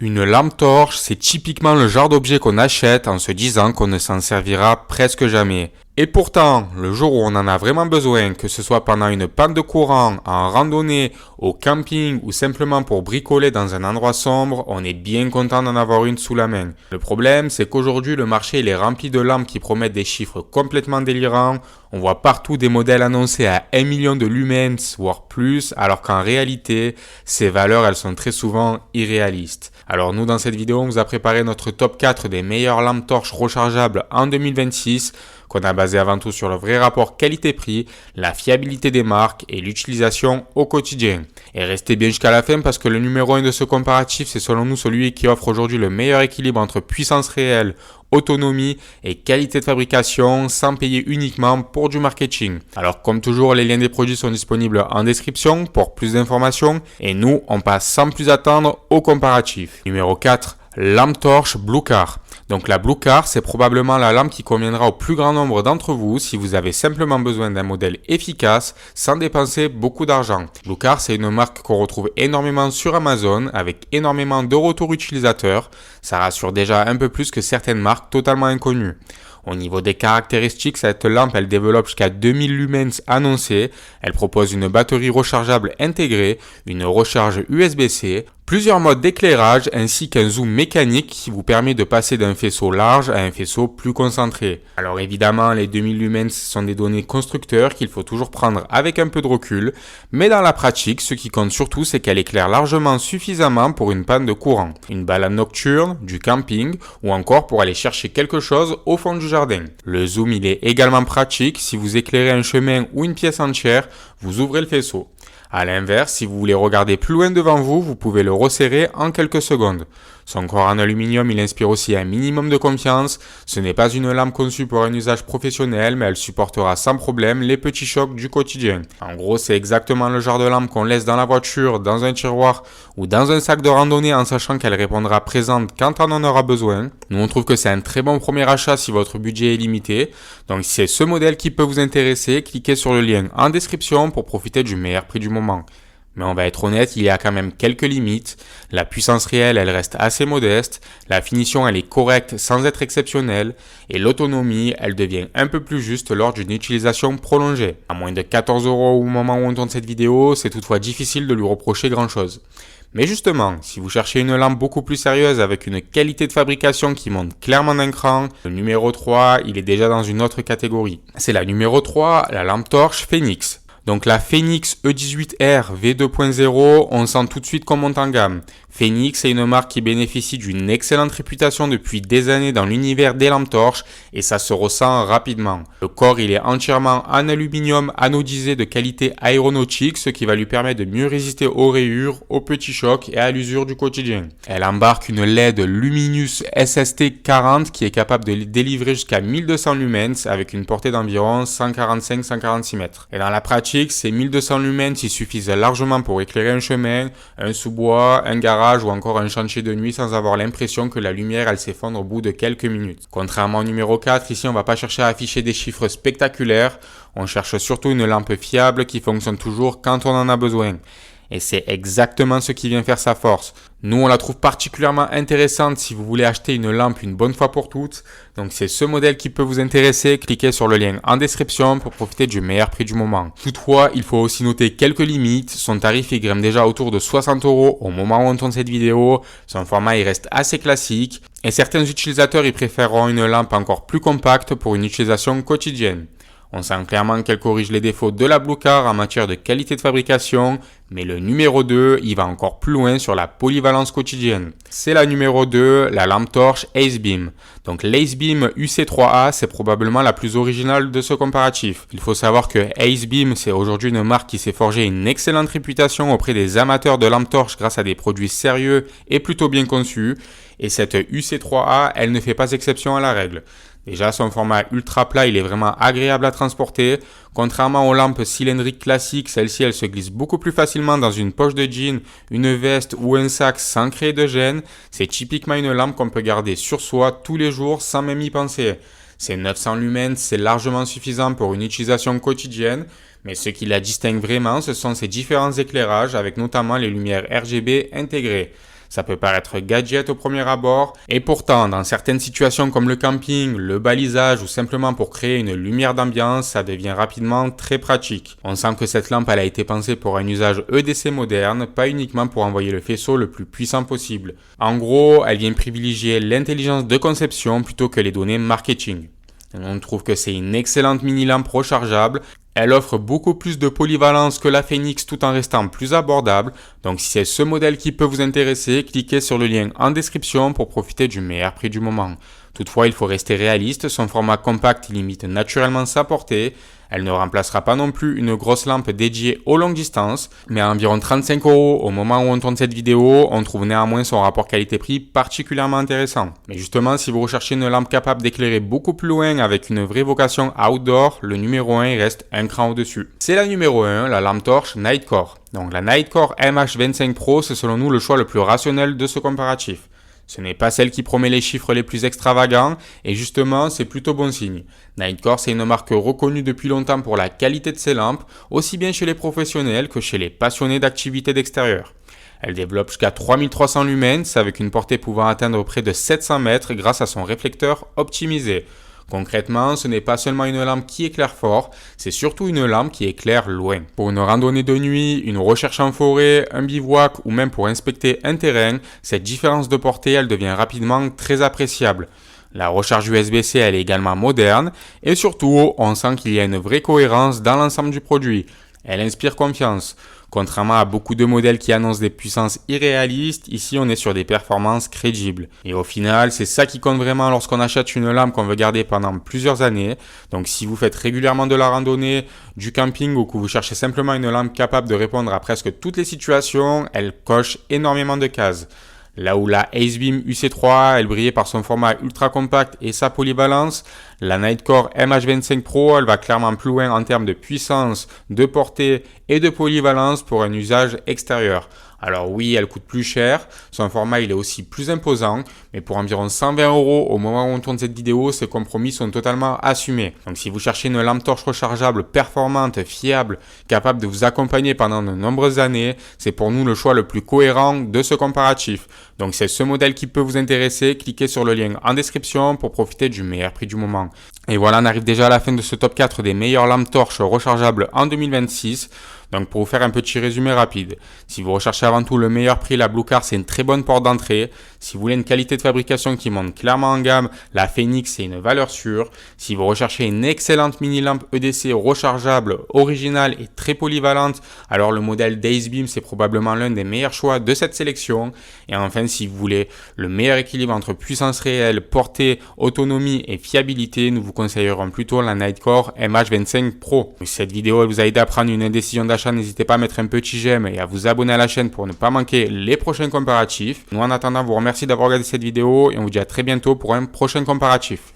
Une lampe torche, c'est typiquement le genre d'objet qu'on achète en se disant qu'on ne s'en servira presque jamais. Et pourtant, le jour où on en a vraiment besoin, que ce soit pendant une panne de courant, en randonnée, au camping ou simplement pour bricoler dans un endroit sombre, on est bien content d'en avoir une sous la main. Le problème, c'est qu'aujourd'hui, le marché il est rempli de lampes qui promettent des chiffres complètement délirants. On voit partout des modèles annoncés à 1 million de lumens, voire plus, alors qu'en réalité, ces valeurs, elles sont très souvent irréalistes. Alors nous, dans cette vidéo, on vous a préparé notre top 4 des meilleures lampes torches rechargeables en 2026, qu'on a basé avant tout sur le vrai rapport qualité-prix, la fiabilité des marques et l'utilisation au quotidien. Et restez bien jusqu'à la fin parce que le numéro 1 de ce comparatif, c'est selon nous celui qui offre aujourd'hui le meilleur équilibre entre puissance réelle, autonomie et qualité de fabrication sans payer uniquement pour du marketing. Alors comme toujours, les liens des produits sont disponibles en description pour plus d'informations et nous, on passe sans plus attendre au comparatif. Numéro 4. Lampe torche Bluecar. Donc la Bluecar, c'est probablement la lampe qui conviendra au plus grand nombre d'entre vous si vous avez simplement besoin d'un modèle efficace sans dépenser beaucoup d'argent. Bluecar, c'est une marque qu'on retrouve énormément sur Amazon avec énormément de retours utilisateurs. Ça rassure déjà un peu plus que certaines marques totalement inconnues. Au niveau des caractéristiques, cette lampe, elle développe jusqu'à 2000 lumens annoncés. Elle propose une batterie rechargeable intégrée, une recharge USB-C, plusieurs modes d'éclairage ainsi qu'un zoom mécanique qui vous permet de passer d'un faisceau large à un faisceau plus concentré. Alors évidemment, les 2000 lumens sont des données constructeurs qu'il faut toujours prendre avec un peu de recul, mais dans la pratique, ce qui compte surtout, c'est qu'elle éclaire largement suffisamment pour une panne de courant, une balade nocturne, du camping ou encore pour aller chercher quelque chose au fond du jardin. Le zoom, il est également pratique. Si vous éclairez un chemin ou une pièce entière, vous ouvrez le faisceau. A l'inverse, si vous voulez regarder plus loin devant vous, vous pouvez le resserrer en quelques secondes. Son corps en aluminium, il inspire aussi un minimum de confiance. Ce n'est pas une lampe conçue pour un usage professionnel, mais elle supportera sans problème les petits chocs du quotidien. En gros, c'est exactement le genre de lampe qu'on laisse dans la voiture, dans un tiroir ou dans un sac de randonnée en sachant qu'elle répondra présente quand on en aura besoin. Nous, on trouve que c'est un très bon premier achat si votre budget est limité. Donc, si c'est ce modèle qui peut vous intéresser, cliquez sur le lien en description pour profiter du meilleur prix du moment. Mais on va être honnête, il y a quand même quelques limites. La puissance réelle, elle reste assez modeste. La finition, elle est correcte sans être exceptionnelle. Et l'autonomie, elle devient un peu plus juste lors d'une utilisation prolongée. À moins de 14 € au moment où on tourne cette vidéo, c'est toutefois difficile de lui reprocher grand chose. Mais justement, si vous cherchez une lampe beaucoup plus sérieuse avec une qualité de fabrication qui monte clairement d'un cran, le numéro 3, il est déjà dans une autre catégorie. C'est la numéro 3, la lampe torche Phoenix. Donc la Phoenix E18R V2.0, on sent tout de suite qu'on monte en gamme. Phoenix est une marque qui bénéficie d'une excellente réputation depuis des années dans l'univers des lampes torches et ça se ressent rapidement. Le corps il est entièrement en aluminium anodisé de qualité aéronautique, ce qui va lui permettre de mieux résister aux rayures, aux petits chocs et à l'usure du quotidien. Elle embarque une LED Luminous SST40 qui est capable de délivrer jusqu'à 1200 lumens avec une portée d'environ 145-146 mètres. Et dans la pratique, ces 1200 lumens ils suffisent largement pour éclairer un chemin, un sous-bois, un garage ou encore un chantier de nuit sans avoir l'impression que la lumière elle s'effondre au bout de quelques minutes. Contrairement au numéro 4, ici on va pas chercher à afficher des chiffres spectaculaires, on cherche surtout une lampe fiable qui fonctionne toujours quand on en a besoin. Et c'est exactement ce qui vient faire sa force. Nous, on la trouve particulièrement intéressante si vous voulez acheter une lampe une bonne fois pour toutes. Donc, c'est ce modèle qui peut vous intéresser. Cliquez sur le lien en description pour profiter du meilleur prix du moment. Toutefois, il faut aussi noter quelques limites. Son tarif, il grimpe déjà autour de 60 € au moment où on tourne cette vidéo. Son format, il reste assez classique. Et certains utilisateurs, ils préféreront une lampe encore plus compacte pour une utilisation quotidienne. On sent clairement qu'elle corrige les défauts de la Bluecar en matière de qualité de fabrication, mais le numéro 2, il va encore plus loin sur la polyvalence quotidienne. C'est la numéro 2, la lampe torche AceBeam. Donc l'AceBeam UC3A, c'est probablement la plus originale de ce comparatif. Il faut savoir que AceBeam, c'est aujourd'hui une marque qui s'est forgée une excellente réputation auprès des amateurs de lampes torches grâce à des produits sérieux et plutôt bien conçus. Et cette UC3A, elle ne fait pas exception à la règle. Déjà, son format ultra plat, il est vraiment agréable à transporter. Contrairement aux lampes cylindriques classiques, celle-ci, elle se glisse beaucoup plus facilement dans une poche de jean, une veste ou un sac sans créer de gêne. C'est typiquement une lampe qu'on peut garder sur soi tous les jours sans même y penser. Ces 900 lumens, c'est largement suffisant pour une utilisation quotidienne. Mais ce qui la distingue vraiment, ce sont ses différents éclairages avec notamment les lumières RGB intégrées. Ça peut paraître gadget au premier abord, et pourtant, dans certaines situations comme le camping, le balisage ou simplement pour créer une lumière d'ambiance, ça devient rapidement très pratique. On sent que cette lampe elle a été pensée pour un usage EDC moderne, pas uniquement pour envoyer le faisceau le plus puissant possible. En gros, elle vient privilégier l'intelligence de conception plutôt que les données marketing. On trouve que c'est une excellente mini-lampe rechargeable. Elle offre beaucoup plus de polyvalence que la Phoenix tout en restant plus abordable. Donc si c'est ce modèle qui peut vous intéresser, cliquez sur le lien en description pour profiter du meilleur prix du moment. Toutefois, il faut rester réaliste, son format compact limite naturellement sa portée. Elle ne remplacera pas non plus une grosse lampe dédiée aux longues distances, mais à environ 35 € au moment où on tourne cette vidéo, on trouve néanmoins son rapport qualité-prix particulièrement intéressant. Mais justement, si vous recherchez une lampe capable d'éclairer beaucoup plus loin avec une vraie vocation outdoor, le numéro 1 reste un cran au-dessus. C'est la numéro 1, la lampe torche Nightcore. Donc la Nightcore MH25 Pro, c'est selon nous le choix le plus rationnel de ce comparatif. Ce n'est pas celle qui promet les chiffres les plus extravagants, et justement, c'est plutôt bon signe. Nightcore, c'est une marque reconnue depuis longtemps pour la qualité de ses lampes, aussi bien chez les professionnels que chez les passionnés d'activités d'extérieur. Elle développe jusqu'à 3300 lumens, avec une portée pouvant atteindre près de 700 mètres grâce à son réflecteur optimisé. Concrètement, ce n'est pas seulement une lampe qui éclaire fort, c'est surtout une lampe qui éclaire loin. Pour une randonnée de nuit, une recherche en forêt, un bivouac ou même pour inspecter un terrain, cette différence de portée, elle devient rapidement très appréciable. La recharge USB-C, elle est également moderne et surtout, on sent qu'il y a une vraie cohérence dans l'ensemble du produit. Elle inspire confiance. Contrairement à beaucoup de modèles qui annoncent des puissances irréalistes, ici on est sur des performances crédibles. Et au final, c'est ça qui compte vraiment lorsqu'on achète une lampe qu'on veut garder pendant plusieurs années. Donc si vous faites régulièrement de la randonnée, du camping ou que vous cherchez simplement une lampe capable de répondre à presque toutes les situations, elle coche énormément de cases. Là où la Acebeam UC3, elle brillait par son format ultra compact et sa polyvalence, la Nightcore MH25 Pro, elle va clairement plus loin en termes de puissance, de portée et de polyvalence pour un usage extérieur. Alors oui, elle coûte plus cher, son format il est aussi plus imposant, mais pour environ 120 € au moment où on tourne cette vidéo, ces compromis sont totalement assumés. Donc si vous cherchez une lampe torche rechargeable performante, fiable, capable de vous accompagner pendant de nombreuses années, c'est pour nous le choix le plus cohérent de ce comparatif. Donc c'est ce modèle qui peut vous intéresser, cliquez sur le lien en description pour profiter du meilleur prix du moment. Et voilà, on arrive déjà à la fin de ce top 4 des meilleures lampes torches rechargeables en 2026. Donc pour vous faire un petit résumé rapide, si vous recherchez avant tout le meilleur prix, la Bluecar c'est une très bonne porte d'entrée. Si vous voulez une qualité de fabrication qui monte clairement en gamme, la Phoenix c'est une valeur sûre. Si vous recherchez une excellente mini lampe EDC rechargeable, originale et très polyvalente, alors le modèle d'Acebeam c'est probablement l'un des meilleurs choix de cette sélection. Et enfin, si vous voulez le meilleur équilibre entre puissance réelle, portée, autonomie et fiabilité, nous vous conseillerons plutôt la Nightcore MH25 Pro. Si cette vidéo elle vous a aidé à prendre une décision d'achat, n'hésitez pas à mettre un petit j'aime et à vous abonner à la chaîne pour ne pas manquer les prochains comparatifs. Nous en attendant, vous remercie d'avoir regardé cette vidéo et on vous dit à très bientôt pour un prochain comparatif.